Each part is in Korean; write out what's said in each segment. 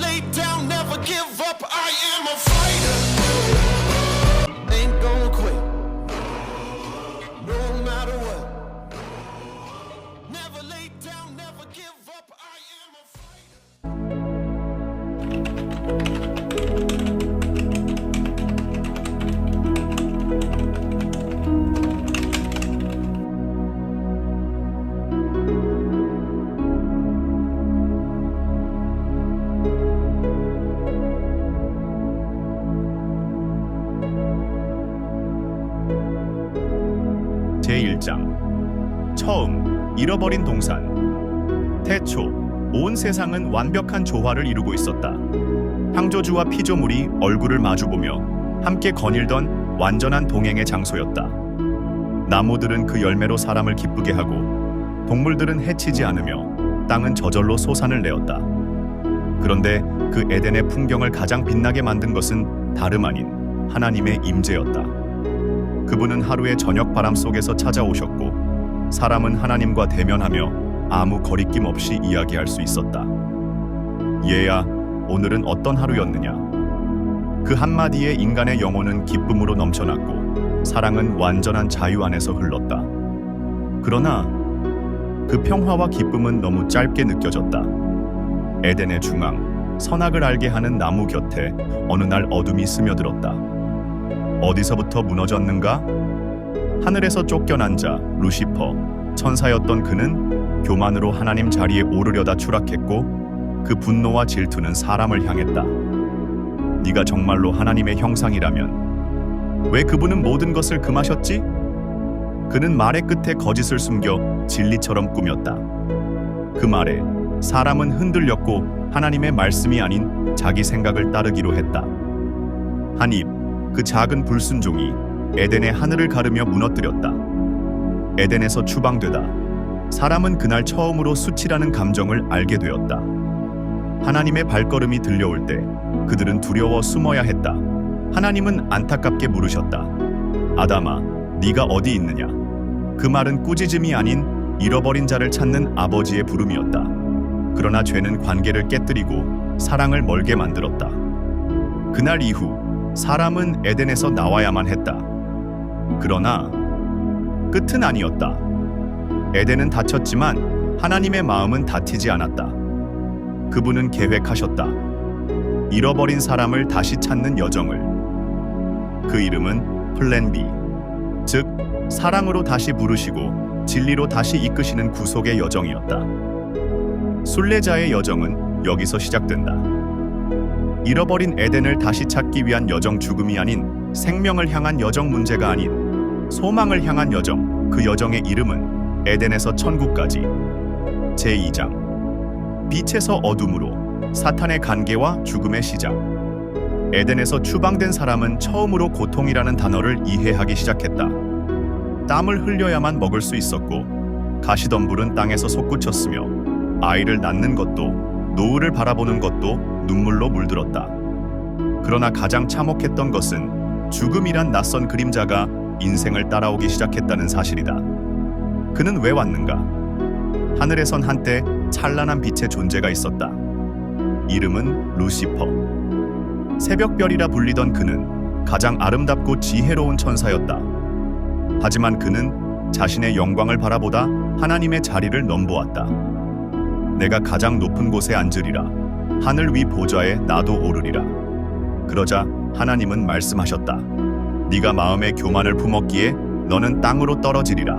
lay down, never give up. I am a fighter. Ain't gonna quit. No matter what. Never lay down, never give up. I am a fighter. 제1장 처음 잃어버린 동산. 태초 온 세상은 완벽한 조화를 이루고 있었다. 창조주와 피조물이 얼굴을 마주보며 함께 거닐던 완전한 동행의 장소였다. 나무들은 그 열매로 사람을 기쁘게 하고 동물들은 해치지 않으며 땅은 저절로 소산을 내었다. 그런데 그 에덴의 풍경을 가장 빛나게 만든 것은 다름 아닌 하나님의 임재였다. 그분은 하루의 저녁 바람 속에서 찾아오셨고 사람은 하나님과 대면하며 아무 거리낌 없이 이야기할 수 있었다. 얘야, 오늘은 어떤 하루였느냐? 그 한마디에 인간의 영혼은 기쁨으로 넘쳐났고 사랑은 완전한 자유 안에서 흘렀다. 그러나 그 평화와 기쁨은 너무 짧게 느껴졌다. 에덴의 중앙, 선악을 알게 하는 나무 곁에 어느 날 어둠이 스며들었다. 어디서부터 무너졌는가? 하늘에서 쫓겨난 자 루시퍼, 천사였던 그는 교만으로 하나님 자리에 오르려다 추락했고 그 분노와 질투는 사람을 향했다. 네가 정말로 하나님의 형상이라면 왜 그분은 모든 것을 금하셨지? 그는 말의 끝에 거짓을 숨겨 진리처럼 꾸몄다. 그 말에 사람은 흔들렸고 하나님의 말씀이 아닌 자기 생각을 따르기로 했다. 한 입, 그 작은 불순종이 에덴의 하늘을 가르며 무너뜨렸다. 에덴에서 추방되다 사람은 그날 처음으로 수치라는 감정을 알게 되었다. 하나님의 발걸음이 들려올 때 그들은 두려워 숨어야 했다. 하나님은 안타깝게 물으셨다. 아담아, 네가 어디 있느냐? 그 말은 꾸짖음이 아닌 잃어버린 자를 찾는 아버지의 부름이었다. 그러나 죄는 관계를 깨뜨리고 사랑을 멀게 만들었다. 그날 이후 사람은 에덴에서 나와야만 했다. 그러나 끝은 아니었다. 에덴은 다쳤지만 하나님의 마음은 다치지 않았다. 그분은 계획하셨다. 잃어버린 사람을 다시 찾는 여정을. 그 이름은 플랜 B, 즉 사랑으로 다시 부르시고 진리로 다시 이끄시는 구속의 여정이었다. 순례자의 여정은 여기서 시작된다. 잃어버린 에덴을 다시 찾기 위한 여정, 죽음이 아닌 생명을 향한 여정, 문제가 아닌 소망을 향한 여정. 그 여정의 이름은 에덴에서 천국까지. 제2장 빛에서 어둠으로, 사탄의 관계와 죽음의 시작. 에덴에서 추방된 사람은 처음으로 고통이라는 단어를 이해하기 시작했다. 땀을 흘려야만 먹을 수 있었고 가시덤불은 땅에서 솟구쳤으며 아이를 낳는 것도 노을을 바라보는 것도 눈물로 물들었다. 그러나 가장 참혹했던 것은 죽음이란 낯선 그림자가 인생을 따라오기 시작했다는 사실이다. 그는 왜 왔는가? 하늘에선 한때 찬란한 빛의 존재가 있었다. 이름은 루시퍼. 새벽별이라 불리던 그는 가장 아름답고 지혜로운 천사였다. 하지만 그는 자신의 영광을 바라보다 하나님의 자리를 넘보았다. 내가 가장 높은 곳에 앉으리라. 하늘 위 보좌에 나도 오르리라. 그러자 하나님은 말씀하셨다. 네가 마음의 교만을 품었기에 너는 땅으로 떨어지리라.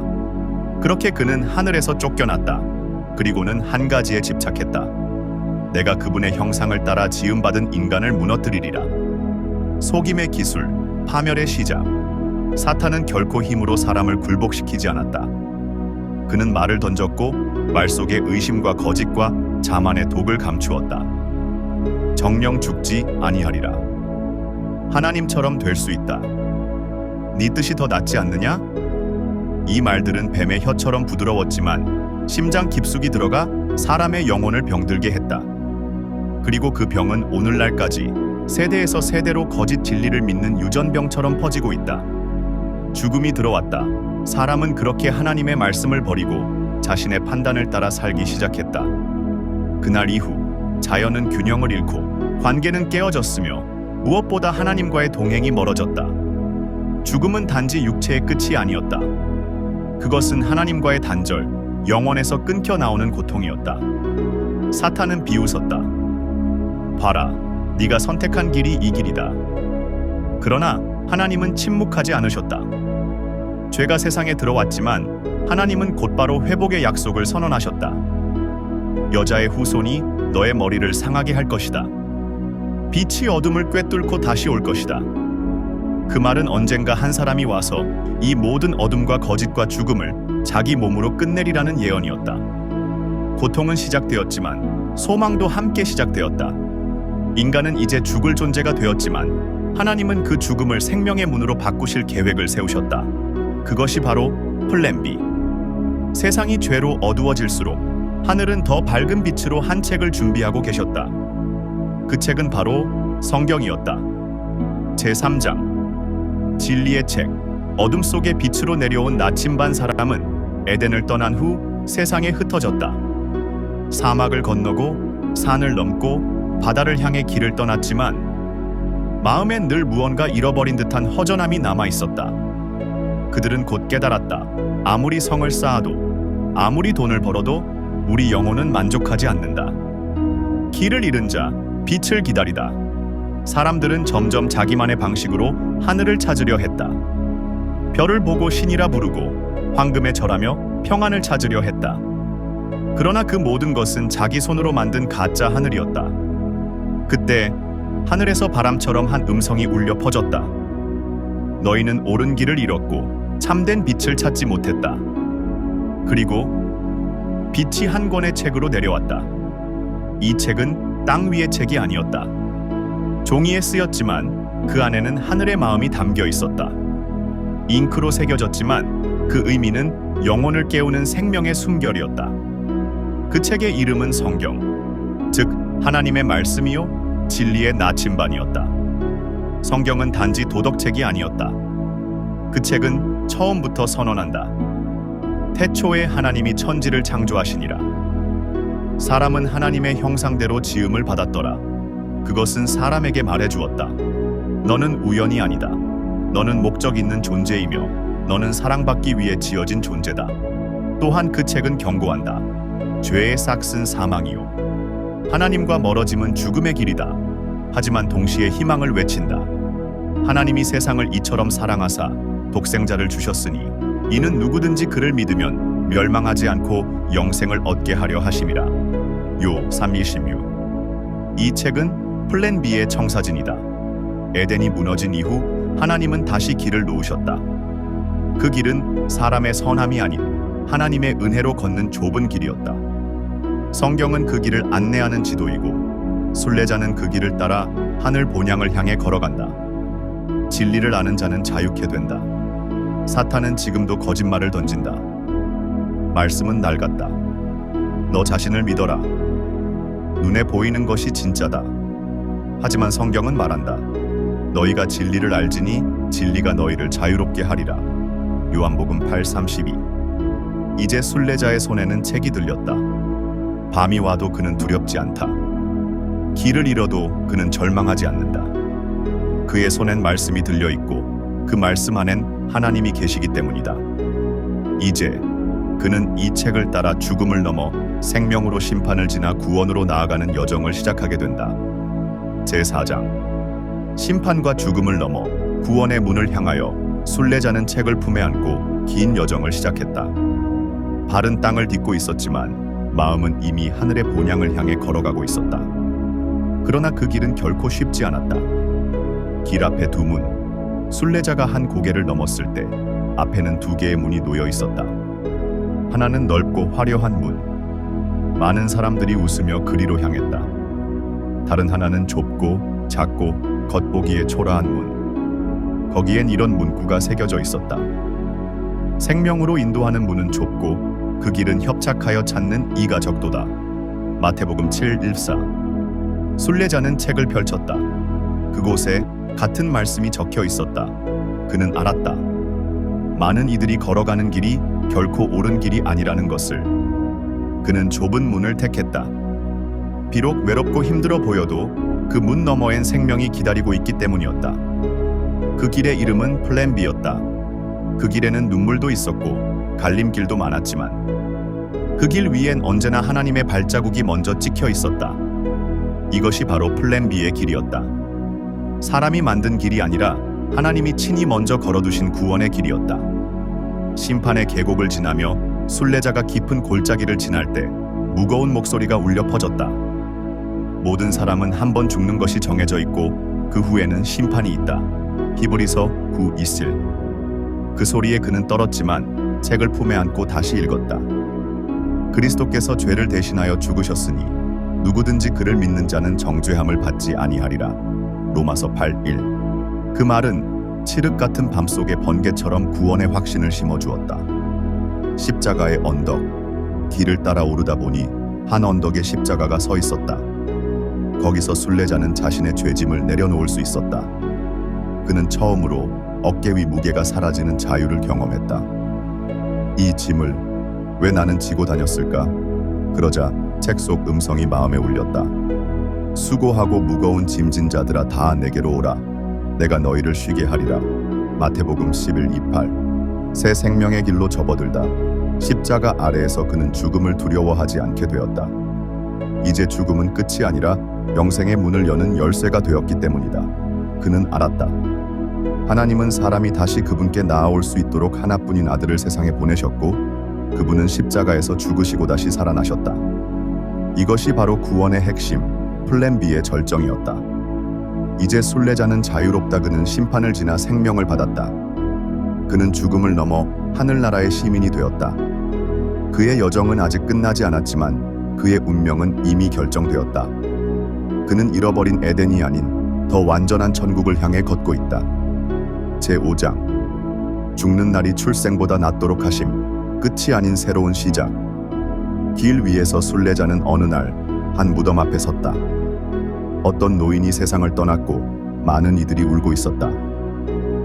그렇게 그는 하늘에서 쫓겨났다. 그리고는 한 가지에 집착했다. 내가 그분의 형상을 따라 지음받은 인간을 무너뜨리리라. 속임의 기술, 파멸의 시작. 사탄은 결코 힘으로 사람을 굴복시키지 않았다. 그는 말을 던졌고 말 속에 의심과 거짓과 자만의 독을 감추었다. 정령 죽지 아니하리라. 하나님처럼 될 수 있다. 네 뜻이 더 낫지 않느냐? 이 말들은 뱀의 혀처럼 부드러웠지만 심장 깊숙이 들어가 사람의 영혼을 병들게 했다. 그리고 그 병은 오늘날까지 세대에서 세대로 거짓 진리를 믿는 유전병처럼 퍼지고 있다. 죽음이 들어왔다. 사람은 그렇게 하나님의 말씀을 버리고 자신의 판단을 따라 살기 시작했다. 그날 이후 자연은 균형을 잃고 관계는 깨어졌으며 무엇보다 하나님과의 동행이 멀어졌다. 죽음은 단지 육체의 끝이 아니었다. 그것은 하나님과의 단절, 영원에서 끊겨 나오는 고통이었다. 사탄은 비웃었다. 봐라, 네가 선택한 길이 이 길이다. 그러나 하나님은 침묵하지 않으셨다. 죄가 세상에 들어왔지만 하나님은 곧바로 회복의 약속을 선언하셨다. 여자의 후손이 너의 머리를 상하게 할 것이다. 빛이 어둠을 꿰뚫고 다시 올 것이다. 그 말은 언젠가 한 사람이 와서 이 모든 어둠과 거짓과 죽음을 자기 몸으로 끝내리라는 예언이었다. 고통은 시작되었지만 소망도 함께 시작되었다. 인간은 이제 죽을 존재가 되었지만 하나님은 그 죽음을 생명의 문으로 바꾸실 계획을 세우셨다. 그것이 바로 플랜 B. 세상이 죄로 어두워질수록 하늘은 더 밝은 빛으로 한 책을 준비하고 계셨다. 그 책은 바로 성경이었다. 제3장. 진리의 책. 어둠 속에 빛으로 내려온 나침반 사람은 에덴을 떠난 후 세상에 흩어졌다. 사막을 건너고 산을 넘고 바다를 향해 길을 떠났지만 마음엔 늘 무언가 잃어버린 듯한 허전함이 남아 있었다. 그들은 곧 깨달았다. 아무리 성을 쌓아도, 아무리 돈을 벌어도 우리 영혼은 만족하지 않는다. 길을 잃은 자, 빛을 기다리다. 사람들은 점점 자기만의 방식으로 하늘을 찾으려 했다. 별을 보고 신이라 부르고 황금에 절하며 평안을 찾으려 했다. 그러나 그 모든 것은 자기 손으로 만든 가짜 하늘이었다. 그때 하늘에서 바람처럼 한 음성이 울려 퍼졌다. 너희는 옳은 길을 잃었고 참된 빛을 찾지 못했다. 그리고 빛이 한 권의 책으로 내려왔다. 이 책은 땅 위의 책이 아니었다. 종이에 쓰였지만 그 안에는 하늘의 마음이 담겨 있었다. 잉크로 새겨졌지만 그 의미는 영혼을 깨우는 생명의 숨결이었다. 그 책의 이름은 성경, 즉 하나님의 말씀이요 진리의 나침반이었다. 성경은 단지 도덕책이 아니었다. 그 책은 처음부터 선언한다. 태초에 하나님이 천지를 창조하시니라. 사람은 하나님의 형상대로 지음을 받았더라. 그것은 사람에게 말해주었다. 너는 우연이 아니다. 너는 목적 있는 존재이며 너는 사랑받기 위해 지어진 존재다. 또한 그 책은 경고한다. 죄의 싹슨 사망이요 하나님과 멀어짐은 죽음의 길이다. 하지만 동시에 희망을 외친다. 하나님이 세상을 이처럼 사랑하사 독생자를 주셨으니 이는 누구든지 그를 믿으면 멸망하지 않고 영생을 얻게 하려 하심이라. 요 3:26. 이 책은 플랜 B의 청사진이다. 에덴이 무너진 이후 하나님은 다시 길을 놓으셨다. 그 길은 사람의 선함이 아닌 하나님의 은혜로 걷는 좁은 길이었다. 성경은 그 길을 안내하는 지도이고 순례자는 그 길을 따라 하늘 본향을 향해 걸어간다. 진리를 아는 자는 자유케 된다. 사탄은 지금도 거짓말을 던진다. 말씀은 낡았다. 너 자신을 믿어라. 눈에 보이는 것이 진짜다. 하지만 성경은 말한다. 너희가 진리를 알지니 진리가 너희를 자유롭게 하리라. 요한복음 8:32. 이제 순례자의 손에는 책이 들렸다. 밤이 와도 그는 두렵지 않다. 길을 잃어도 그는 절망하지 않는다. 그의 손엔 말씀이 들려있고 그 말씀 안엔 하나님이 계시기 때문이다. 이제 그는 이 책을 따라 죽음을 넘어 생명으로 심판을 지나 구원으로 나아가는 여정을 시작하게 된다. 제4장. 심판과 죽음을 넘어 구원의 문을 향하여 순례자는 책을 품에 안고 긴 여정을 시작했다. 발은 땅을 딛고 있었지만 마음은 이미 하늘의 본향을 향해 걸어가고 있었다. 그러나 그 길은 결코 쉽지 않았다. 길 앞에 두 문, 순례자가 한 고개를 넘었을 때 앞에는 두 개의 문이 놓여 있었다. 하나는 넓고 화려한 문, 많은 사람들이 웃으며 그리로 향했다. 다른 하나는 좁고 작고 겉보기에 초라한 문, 거기엔 이런 문구가 새겨져 있었다. 생명으로 인도하는 문은 좁고 그 길은 협착하여 찾는 이가 적도다. 마태복음 7:14. 순례자는 책을 펼쳤다. 그곳에 같은 말씀이 적혀 있었다. 그는 알았다. 많은 이들이 걸어가는 길이 결코 옳은 길이 아니라는 것을. 그는 좁은 문을 택했다. 비록 외롭고 힘들어 보여도 그 문 너머엔 생명이 기다리고 있기 때문이었다. 그 길의 이름은 플랜 B였다. 그 길에는 눈물도 있었고 갈림길도 많았지만 그 길 위엔 언제나 하나님의 발자국이 먼저 찍혀 있었다. 이것이 바로 플랜 B의 길이었다. 사람이 만든 길이 아니라 하나님이 친히 먼저 걸어두신 구원의 길이었다. 심판의 계곡을 지나며 순례자가 깊은 골짜기를 지날 때 무거운 목소리가 울려 퍼졌다. 모든 사람은 한 번 죽는 것이 정해져 있고 그 후에는 심판이 있다. 히브리서 9:21. 그 소리에 그는 떨었지만 책을 품에 안고 다시 읽었다. 그리스도께서 죄를 대신하여 죽으셨으니 누구든지 그를 믿는 자는 정죄함을 받지 아니하리라. 로마서 8:1. 그 말은 칠흑 같은 밤속의 번개처럼 구원의 확신을 심어주었다. 십자가의 언덕, 길을 따라 오르다 보니 한 언덕에 십자가가 서 있었다. 거기서 순례자는 자신의 죄짐을 내려놓을 수 있었다. 그는 처음으로 어깨 위 무게가 사라지는 자유를 경험했다. 이 짐을 왜 나는 지고 다녔을까? 그러자 책 속 음성이 마음에 울렸다. 수고하고 무거운 짐진 자들아 다 내게로 오라. 내가 너희를 쉬게 하리라. 마태복음 11:28. 새 생명의 길로 접어들다. 십자가 아래에서 그는 죽음을 두려워하지 않게 되었다. 이제 죽음은 끝이 아니라 영생의 문을 여는 열쇠가 되었기 때문이다. 그는 알았다. 하나님은 사람이 다시 그분께 나아올 수 있도록 하나뿐인 아들을 세상에 보내셨고 그분은 십자가에서 죽으시고 다시 살아나셨다. 이것이 바로 구원의 핵심, 플랜 B의 절정이었다. 이제 순례자는 자유롭다. 그는 심판을 지나 생명을 받았다. 그는 죽음을 넘어 하늘나라의 시민이 되었다. 그의 여정은 아직 끝나지 않았지만 그의 운명은 이미 결정되었다. 그는 잃어버린 에덴이 아닌 더 완전한 천국을 향해 걷고 있다. 제5장. 죽는 날이 출생보다 낫도록 하심. 끝이 아닌 새로운 시작. 길 위에서 순례자는 어느 날 한 무덤 앞에 섰다. 어떤 노인이 세상을 떠났고 많은 이들이 울고 있었다.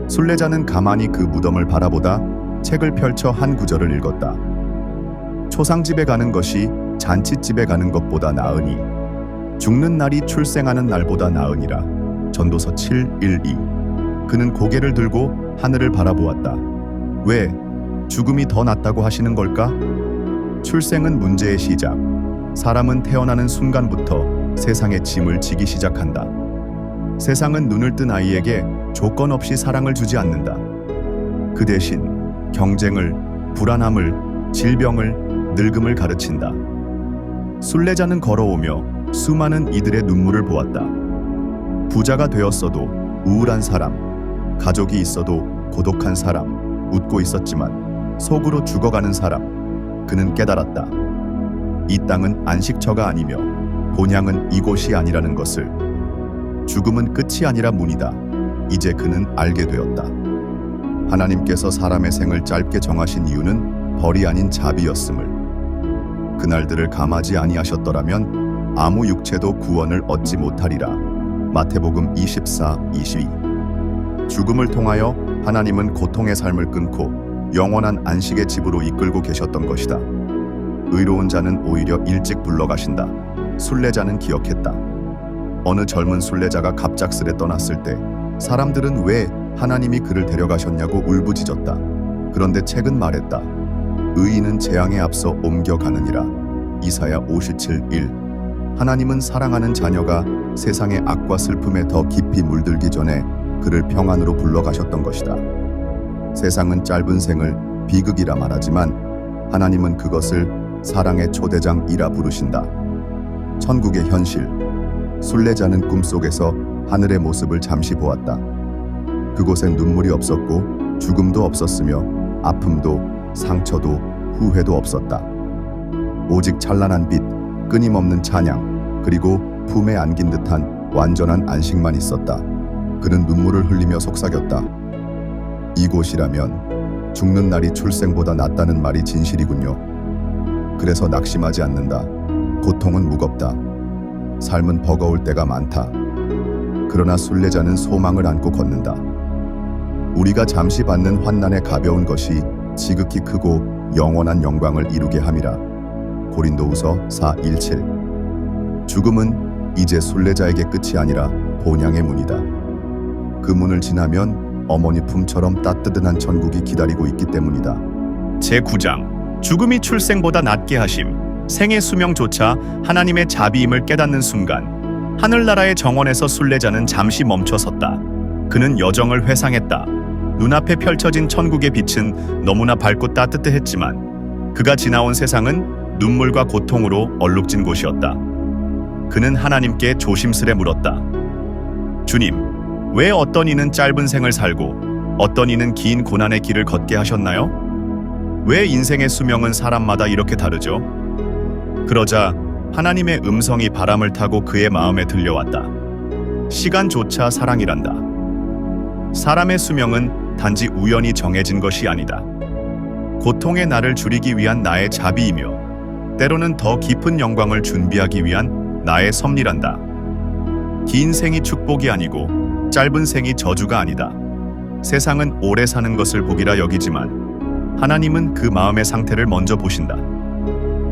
순례자는 가만히 그 무덤을 바라보다 책을 펼쳐 한 구절을 읽었다. 초상집에 가는 것이 잔치집에 가는 것보다 나으니 죽는 날이 출생하는 날보다 나으니라. 전도서 7:1-2. 그는 고개를 들고 하늘을 바라보았다. 왜 죽음이 더 낫다고 하시는 걸까? 출생은 문제의 시작. 사람은 태어나는 순간부터 세상의 짐을 지기 시작한다. 세상은 눈을 뜬 아이에게 조건 없이 사랑을 주지 않는다. 그 대신 경쟁을, 불안함을, 질병을, 늙음을 가르친다. 순례자는 걸어오며 수많은 이들의 눈물을 보았다. 부자가 되었어도 우울한 사람, 가족이 있어도 고독한 사람, 웃고 있었지만 속으로 죽어가는 사람. 그는 깨달았다. 이 땅은 안식처가 아니며 본향은 이곳이 아니라는 것을. 죽음은 끝이 아니라 문이다. 이제 그는 알게 되었다. 하나님께서 사람의 생을 짧게 정하신 이유는 벌이 아닌 자비였음을. 그날들을 감하지 아니하셨더라면 아무 육체도 구원을 얻지 못하리라. 마태복음 24:22. 죽음을 통하여 하나님은 고통의 삶을 끊고 영원한 안식의 집으로 이끌고 계셨던 것이다. 의로운 자는 오히려 일찍 불러가신다. 순례자는 기억했다. 어느 젊은 순례자가 갑작스레 떠났을 때 사람들은 왜 하나님이 그를 데려가셨냐고 울부짖었다. 그런데 책은 말했다. 의인은 재앙에 앞서 옮겨가느니라. 이사야 57:1. 하나님은 사랑하는 자녀가 세상의 악과 슬픔에 더 깊이 물들기 전에 그를 평안으로 불러가셨던 것이다. 세상은 짧은 생을 비극이라 말하지만 하나님은 그것을 사랑의 초대장이라 부르신다. 천국의 현실. 순례자는 꿈속에서 하늘의 모습을 잠시 보았다. 그곳엔 눈물이 없었고 죽음도 없었으며 아픔도 상처도 후회도 없었다. 오직 찬란한 빛, 끊임없는 찬양, 그리고 품에 안긴 듯한 완전한 안식만 있었다. 그는 눈물을 흘리며 속삭였다. 이곳이라면 죽는 날이 출생보다 낫다는 말이 진실이군요. 그래서 낙심하지 않는다. 고통은 무겁다. 삶은 버거울 때가 많다. 그러나 순례자는 소망을 안고 걷는다. 우리가 잠시 받는 환난의 가벼운 것이 지극히 크고 영원한 영광을 이루게 함이라. 고린도후서 4:17. 죽음은 이제 순례자에게 끝이 아니라 본향의 문이다. 그 문을 지나면 어머니 품처럼 따뜻한 천국이 기다리고 있기 때문이다. 제9장 죽음이 출생보다 낫게 하심. 생의 수명조차 하나님의 자비임을 깨닫는 순간 하늘나라의 정원에서 순례자는 잠시 멈춰섰다. 그는 여정을 회상했다. 눈앞에 펼쳐진 천국의 빛은 너무나 밝고 따뜻했지만 그가 지나온 세상은 눈물과 고통으로 얼룩진 곳이었다. 그는 하나님께 조심스레 물었다. 주님, 왜 어떤 이는 짧은 생을 살고 어떤 이는 긴 고난의 길을 걷게 하셨나요? 왜 인생의 수명은 사람마다 이렇게 다르죠? 그러자 하나님의 음성이 바람을 타고 그의 마음에 들려왔다. 시간조차 사랑이란다. 사람의 수명은 단지 우연히 정해진 것이 아니다. 고통의 날을 줄이기 위한 나의 자비이며 때로는 더 깊은 영광을 준비하기 위한 나의 섭리란다. 긴 생이 축복이 아니고 짧은 생이 저주가 아니다. 세상은 오래 사는 것을 복이라 여기지만 하나님은 그 마음의 상태를 먼저 보신다.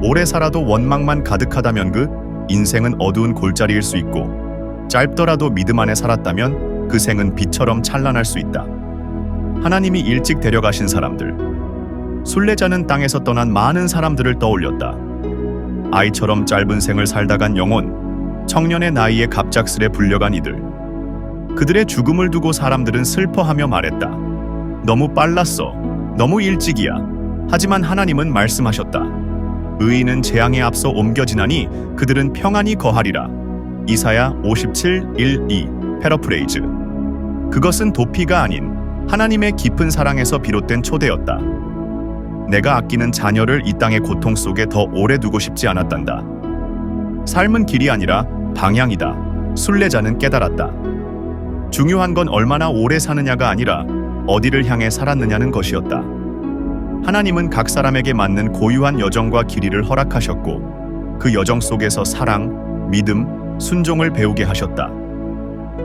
오래 살아도 원망만 가득하다면 그 인생은 어두운 골짜기일 수 있고 짧더라도 믿음 안에 살았다면 그 생은 빛처럼 찬란할 수 있다. 하나님이 일찍 데려가신 사람들, 순례자는 땅에서 떠난 많은 사람들을 떠올렸다. 아이처럼 짧은 생을 살다간 영혼, 청년의 나이에 갑작스레 불려간 이들. 그들의 죽음을 두고 사람들은 슬퍼하며 말했다. 너무 빨랐어. 너무 일찍이야. 하지만 하나님은 말씀하셨다. 의인은 재앙에 앞서 옮겨지나니 그들은 평안히 거하리라. 이사야 57:1-2 패러프레이즈. 그것은 도피가 아닌 하나님의 깊은 사랑에서 비롯된 초대였다. 내가 아끼는 자녀를 이 땅의 고통 속에 더 오래 두고 싶지 않았단다. 삶은 길이 아니라 방향이다. 순례자는 깨달았다. 중요한 건 얼마나 오래 사느냐가 아니라 어디를 향해 살았느냐는 것이었다. 하나님은 각 사람에게 맞는 고유한 여정과 길이를 허락하셨고 그 여정 속에서 사랑, 믿음, 순종을 배우게 하셨다.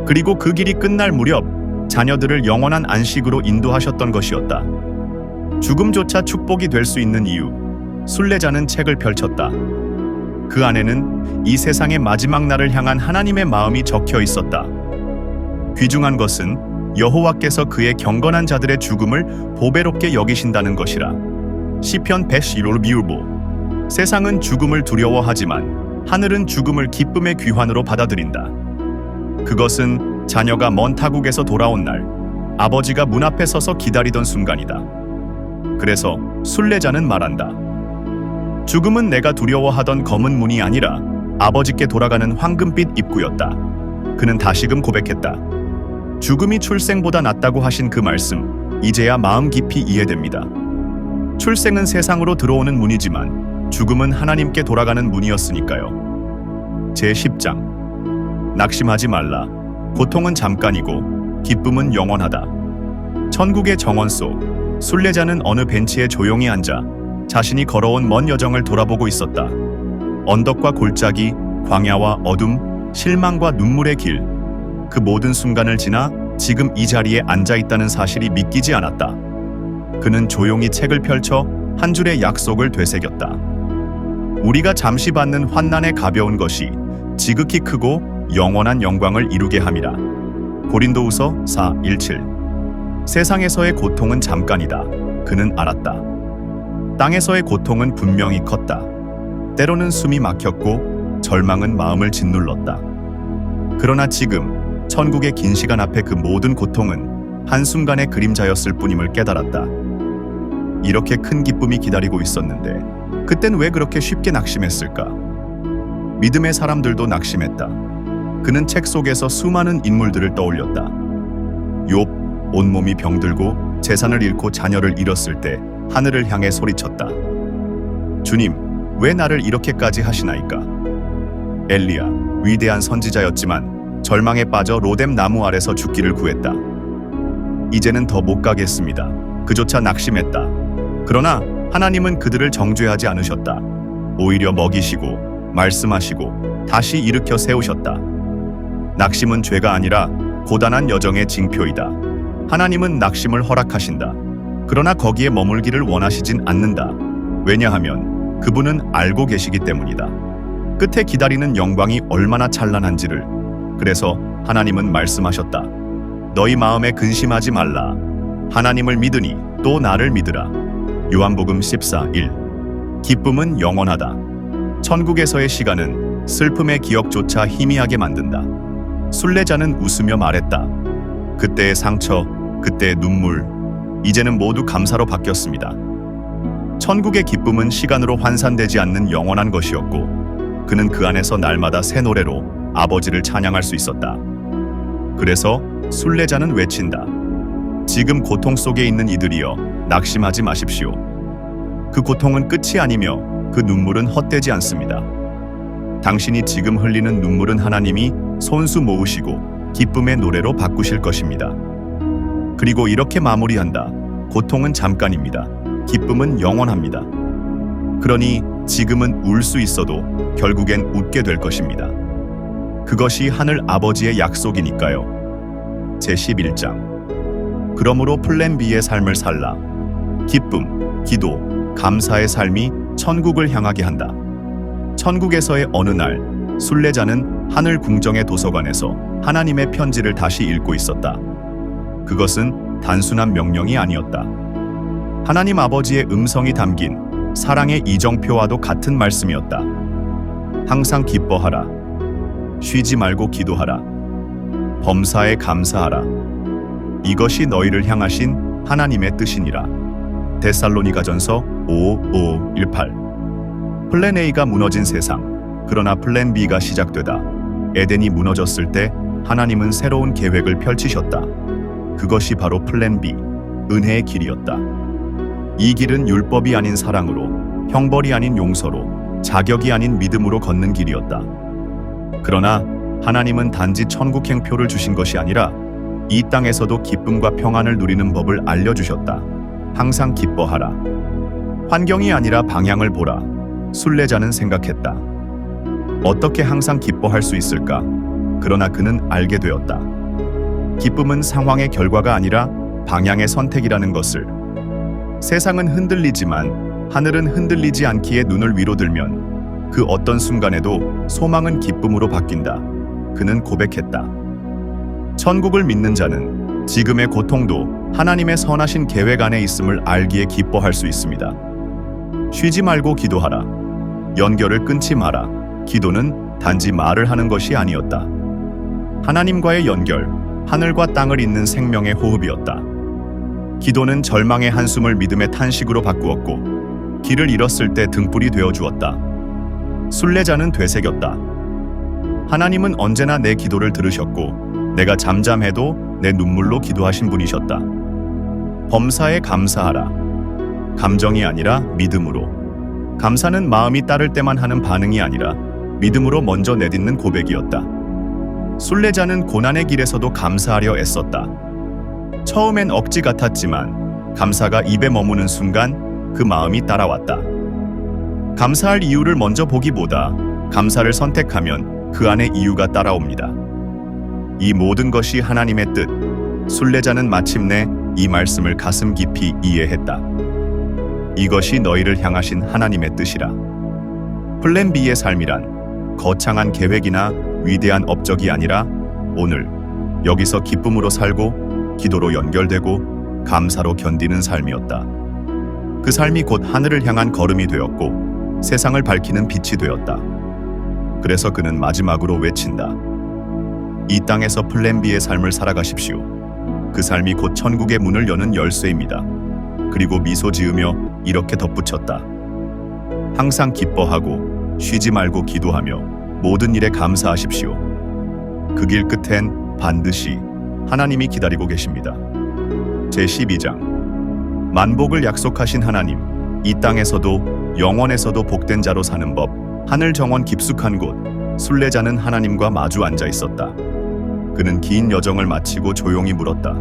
그리고 그 길이 끝날 무렵 자녀들을 영원한 안식으로 인도하셨던 것이었다. 죽음조차 축복이 될 수 있는 이유. 순례자는 책을 펼쳤다. 그 안에는 이 세상의 마지막 날을 향한 하나님의 마음이 적혀 있었다. 귀중한 것은 여호와께서 그의 경건한 자들의 죽음을 보배롭게 여기신다는 것이라. 시편 115. 세상은 죽음을 두려워하지만 하늘은 죽음을 기쁨의 귀환으로 받아들인다. 그것은 자녀가 먼 타국에서 돌아온 날 아버지가 문 앞에 서서 기다리던 순간이다. 그래서 순례자는 말한다. 죽음은 내가 두려워하던 검은 문이 아니라 아버지께 돌아가는 황금빛 입구였다. 그는 다시금 고백했다. 죽음이 출생보다 낫다고 하신 그 말씀, 이제야 마음 깊이 이해됩니다. 출생은 세상으로 들어오는 문이지만 죽음은 하나님께 돌아가는 문이었으니까요. 제10장 낙심하지 말라. 고통은 잠깐이고 기쁨은 영원하다. 천국의 정원 속 순례자는 어느 벤치에 조용히 앉아 자신이 걸어온 먼 여정을 돌아보고 있었다. 언덕과 골짜기, 광야와 어둠, 실망과 눈물의 길. 그 모든 순간을 지나 지금 이 자리에 앉아 있다는 사실이 믿기지 않았다. 그는 조용히 책을 펼쳐 한 줄의 약속을 되새겼다. 우리가 잠시 받는 환난의 가벼운 것이 지극히 크고 영원한 영광을 이루게 함이라. 고린도후서 4:17. 세상에서의 고통은 잠깐이다. 그는 알았다. 땅에서의 고통은 분명히 컸다. 때로는 숨이 막혔고 절망은 마음을 짓눌렀다. 그러나 지금 천국의 긴 시간 앞에 그 모든 고통은 한순간의 그림자였을 뿐임을 깨달았다. 이렇게 큰 기쁨이 기다리고 있었는데 그땐 왜 그렇게 쉽게 낙심했을까? 믿음의 사람들도 낙심했다. 그는 책 속에서 수많은 인물들을 떠올렸다. 욥, 온몸이 병들고 재산을 잃고 자녀를 잃었을 때 하늘을 향해 소리쳤다. 주님, 왜 나를 이렇게까지 하시나이까? 엘리야, 위대한 선지자였지만 절망에 빠져 로뎀 나무 아래서 죽기를 구했다. 이제는 더 못 가겠습니다. 그조차 낙심했다. 그러나 하나님은 그들을 정죄하지 않으셨다. 오히려 먹이시고 말씀하시고 다시 일으켜 세우셨다. 낙심은 죄가 아니라 고단한 여정의 징표이다. 하나님은 낙심을 허락하신다. 그러나 거기에 머물기를 원하시진 않는다. 왜냐하면 그분은 알고 계시기 때문이다. 끝에 기다리는 영광이 얼마나 찬란한지를. 그래서 하나님은 말씀하셨다. 너희 마음에 근심하지 말라. 하나님을 믿으니 또 나를 믿으라. 요한복음 14:1. 기쁨은 영원하다. 천국에서의 시간은 슬픔의 기억조차 희미하게 만든다. 순례자는 웃으며 말했다. 그때의 상처, 그때의 눈물, 이제는 모두 감사로 바뀌었습니다. 천국의 기쁨은 시간으로 환산되지 않는 영원한 것이었고, 그는 그 안에서 날마다 새 노래로 아버지를 찬양할 수 있었다. 그래서 순례자는 외친다. 지금 고통 속에 있는 이들이여, 낙심하지 마십시오. 그 고통은 끝이 아니며 그 눈물은 헛되지 않습니다. 당신이 지금 흘리는 눈물은 하나님이 손수 모으시고 기쁨의 노래로 바꾸실 것입니다. 그리고 이렇게 마무리한다. 고통은 잠깐입니다. 기쁨은 영원합니다. 그러니 지금은 울 수 있어도 결국엔 웃게 될 것입니다. 그것이 하늘 아버지의 약속이니까요. 제11장. 그러므로 플랜 B의 삶을 살라. 기쁨, 기도, 감사의 삶이 천국을 향하게 한다. 천국에서의 어느 날, 순례자는 하늘 궁정의 도서관에서 하나님의 편지를 다시 읽고 있었다. 그것은 단순한 명령이 아니었다. 하나님 아버지의 음성이 담긴 사랑의 이정표와도 같은 말씀이었다. 항상 기뻐하라. 쉬지 말고 기도하라. 범사에 감사하라. 이것이 너희를 향하신 하나님의 뜻이니라. 데살로니가전서 5:18. 플랜 A가 무너진 세상, 그러나 플랜 B가 시작되다. 에덴이 무너졌을 때 하나님은 새로운 계획을 펼치셨다. 그것이 바로 플랜 B, 은혜의 길이었다. 이 길은 율법이 아닌 사랑으로, 형벌이 아닌 용서로, 자격이 아닌 믿음으로 걷는 길이었다. 그러나 하나님은 단지 천국 행표를 주신 것이 아니라 이 땅에서도 기쁨과 평안을 누리는 법을 알려주셨다. 항상 기뻐하라. 환경이 아니라 방향을 보라. 순례자는 생각했다. 어떻게 항상 기뻐할 수 있을까? 그러나 그는 알게 되었다. 기쁨은 상황의 결과가 아니라 방향의 선택이라는 것을. 세상은 흔들리지만 하늘은 흔들리지 않기에 눈을 위로 들면 그 어떤 순간에도 소망은 기쁨으로 바뀐다. 그는 고백했다. 천국을 믿는 자는 지금의 고통도 하나님의 선하신 계획 안에 있음을 알기에 기뻐할 수 있습니다. 쉬지 말고 기도하라. 연결을 끊지 마라. 기도는 단지 말을 하는 것이 아니었다. 하나님과의 연결, 하늘과 땅을 잇는 생명의 호흡이었다. 기도는 절망의 한숨을 믿음의 탄식으로 바꾸었고, 길을 잃었을 때 등불이 되어 주었다. 순례자는 되새겼다. 하나님은 언제나 내 기도를 들으셨고, 내가 잠잠해도 내 눈물로 기도하신 분이셨다. 범사에 감사하라. 감정이 아니라 믿음으로. 감사는 마음이 따를 때만 하는 반응이 아니라 믿음으로 먼저 내딛는 고백이었다. 순례자는 고난의 길에서도 감사하려 애썼다. 처음엔 억지 같았지만 감사가 입에 머무는 순간 그 마음이 따라왔다. 감사할 이유를 먼저 보기보다 감사를 선택하면 그 안에 이유가 따라옵니다. 이 모든 것이 하나님의 뜻. 순례자는 마침내 이 말씀을 가슴 깊이 이해했다. 이것이 너희를 향하신 하나님의 뜻이라. 플랜 B의 삶이란 거창한 계획이나 위대한 업적이 아니라 오늘 여기서 기쁨으로 살고 기도로 연결되고 감사로 견디는 삶이었다. 그 삶이 곧 하늘을 향한 걸음이 되었고 세상을 밝히는 빛이 되었다. 그래서 그는 마지막으로 외친다. 이 땅에서 플랜 B의 삶을 살아가십시오. 그 삶이 곧 천국의 문을 여는 열쇠입니다. 그리고 미소 지으며 이렇게 덧붙였다. 항상 기뻐하고 쉬지 말고 기도하며 모든 일에 감사하십시오. 그 길 끝엔 반드시 하나님이 기다리고 계십니다. 제12장. 만복을 약속하신 하나님. 이 땅에서도 영원에서도 복된 자로 사는 법. 하늘 정원 깊숙한 곳. 순례자는 하나님과 마주 앉아 있었다. 그는 긴 여정을 마치고 조용히 물었다.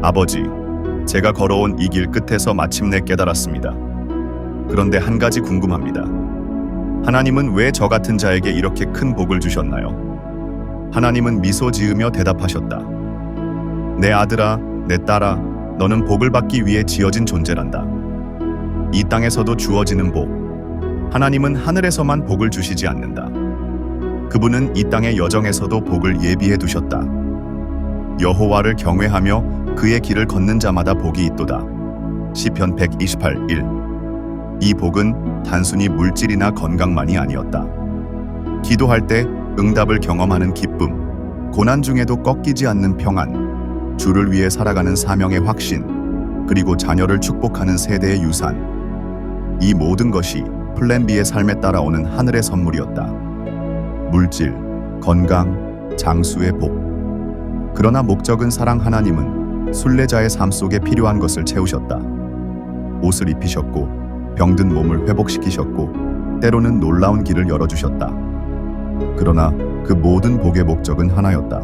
아버지, 제가 걸어온 이 길 끝에서 마침내 깨달았습니다. 그런데 한 가지 궁금합니다. 하나님은 왜 저 같은 자에게 이렇게 큰 복을 주셨나요? 하나님은 미소 지으며 대답하셨다. 내 아들아, 내 딸아, 너는 복을 받기 위해 지어진 존재란다. 이 땅에서도 주어지는 복, 하나님은 하늘에서만 복을 주시지 않는다. 그분은 이 땅의 여정에서도 복을 예비해 두셨다. 여호와를 경외하며 그의 길을 걷는 자마다 복이 있도다. 시편 128:1. 이 복은 단순히 물질이나 건강만이 아니었다. 기도할 때 응답을 경험하는 기쁨, 고난 중에도 꺾이지 않는 평안, 주를 위해 살아가는 사명의 확신, 그리고 자녀를 축복하는 세대의 유산. 이 모든 것이 플랜 B의 삶에 따라오는 하늘의 선물이었다. 물질, 건강, 장수의 복. 그러나 목적은 사랑. 하나님은 순례자의 삶 속에 필요한 것을 채우셨다. 옷을 입히셨고 병든 몸을 회복시키셨고 때로는 놀라운 길을 열어주셨다. 그러나 그 모든 복의 목적은 하나였다.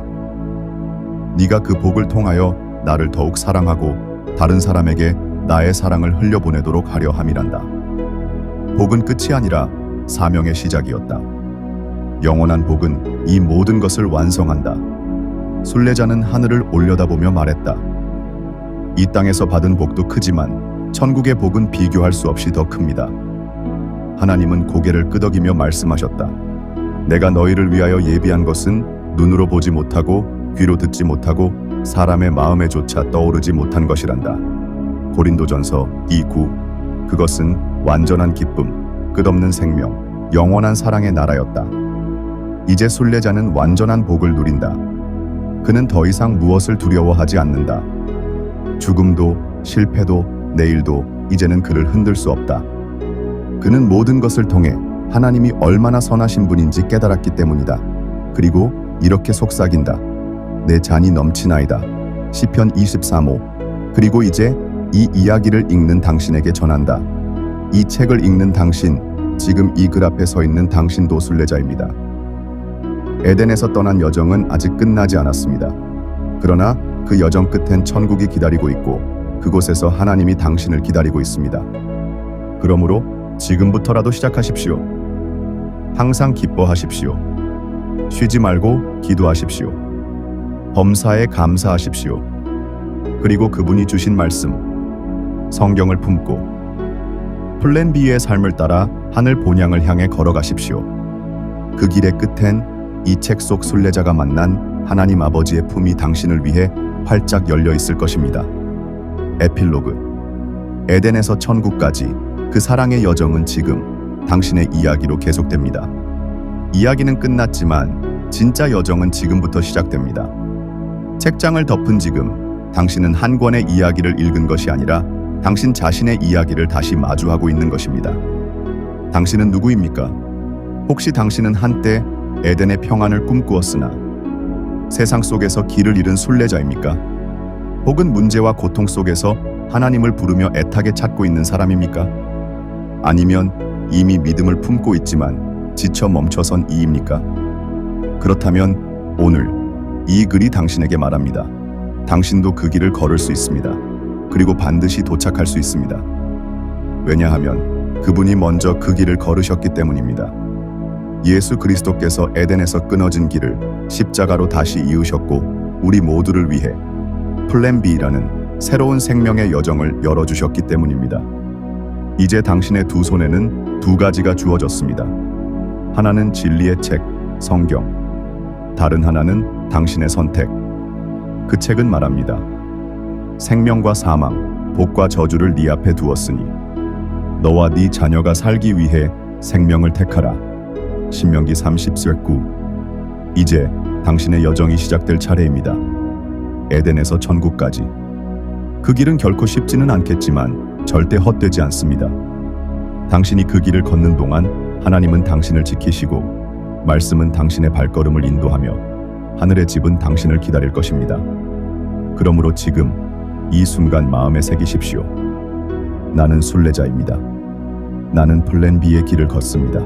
네가 그 복을 통하여 나를 더욱 사랑하고 다른 사람에게 나의 사랑을 흘려보내도록 하려 함이란다. 복은 끝이 아니라 사명의 시작이었다. 영원한 복은 이 모든 것을 완성한다. 순례자는 하늘을 올려다보며 말했다. 이 땅에서 받은 복도 크지만 천국의 복은 비교할 수 없이 더 큽니다. 하나님은 고개를 끄덕이며 말씀하셨다. 내가 너희를 위하여 예비한 것은 눈으로 보지 못하고 귀로 듣지 못하고 사람의 마음에조차 떠오르지 못한 것이란다. 고린도전서 2:9. 그것은 완전한 기쁨, 끝없는 생명, 영원한 사랑의 나라였다. 이제 순례자는 완전한 복을 누린다. 그는 더 이상 무엇을 두려워하지 않는다. 죽음도 실패도 내일도 이제는 그를 흔들 수 없다. 그는 모든 것을 통해 하나님이 얼마나 선하신 분인지 깨달았기 때문이다. 그리고 이렇게 속삭인다. 내 잔이 넘치나이다. 시편 23:5. 그리고 이제 이 이야기를 읽는 당신에게 전한다. 이 책을 읽는 당신, 지금 이 글 앞에 서 있는 당신도 순례자입니다. 에덴에서 떠난 여정은 아직 끝나지 않았습니다. 그러나 그 여정 끝엔 천국이 기다리고 있고 그곳에서 하나님이 당신을 기다리고 있습니다. 그러므로 지금부터라도 시작하십시오. 항상 기뻐하십시오. 쉬지 말고 기도하십시오. 범사에 감사하십시오. 그리고 그분이 주신 말씀, 성경을 품고 플랜 B의 삶을 따라 하늘 본향을 향해 걸어가십시오. 그 길의 끝엔 이 책 속 순례자가 만난 하나님 아버지의 품이 당신을 위해 활짝 열려 있을 것입니다. 에필로그. 에덴에서 천국까지 그 사랑의 여정은 지금 당신의 이야기로 계속됩니다. 이야기는 끝났지만 진짜 여정은 지금부터 시작됩니다. 책장을 덮은 지금 당신은 한 권의 이야기를 읽은 것이 아니라 당신 자신의 이야기를 다시 마주하고 있는 것입니다. 당신은 누구입니까? 혹시 당신은 한때 에덴의 평안을 꿈꾸었으나 세상 속에서 길을 잃은 순례자입니까? 혹은 문제와 고통 속에서 하나님을 부르며 애타게 찾고 있는 사람입니까? 아니면 이미 믿음을 품고 있지만 지쳐 멈춰선 이입니까? 그렇다면 오늘 이 글이 당신에게 말합니다. 당신도 그 길을 걸을 수 있습니다. 그리고 반드시 도착할 수 있습니다. 왜냐하면 그분이 먼저 그 길을 걸으셨기 때문입니다. 예수 그리스도께서 에덴에서 끊어진 길을 십자가로 다시 이으셨고 우리 모두를 위해 플랜 B라는 새로운 생명의 여정을 열어주셨기 때문입니다. 이제 당신의 두 손에는 두 가지가 주어졌습니다. 하나는 진리의 책, 성경. 다른 하나는 당신의 선택. 그 책은 말합니다. 생명과 사망, 복과 저주를 네 앞에 두었으니 너와 네 자녀가 살기 위해 생명을 택하라. 신명기 30:9. 이제 당신의 여정이 시작될 차례입니다. 에덴에서 천국까지. 그 길은 결코 쉽지는 않겠지만 절대 헛되지 않습니다. 당신이 그 길을 걷는 동안 하나님은 당신을 지키시고 말씀은 당신의 발걸음을 인도하며 하늘의 집은 당신을 기다릴 것입니다. 그러므로 지금 이 순간 마음에 새기십시오. 나는 순례자입니다. 나는 플랜 B의 길을 걷습니다.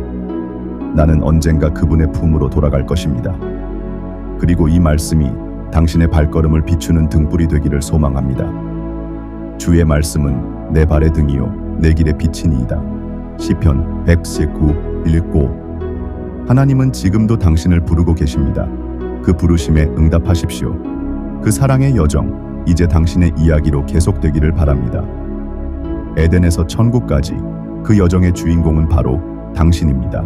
나는 언젠가 그분의 품으로 돌아갈 것입니다. 그리고 이 말씀이 당신의 발걸음을 비추는 등불이 되기를 소망합니다. 주의 말씀은 내 발의 등이요 내 길의 빛이니이다. 시편 119:1. 하나님은 지금도 당신을 부르고 계십니다. 그 부르심에 응답하십시오. 그 사랑의 여정, 이제 당신의 이야기로 계속되기를 바랍니다. 에덴에서 천국까지 그 여정의 주인공은 바로 당신입니다.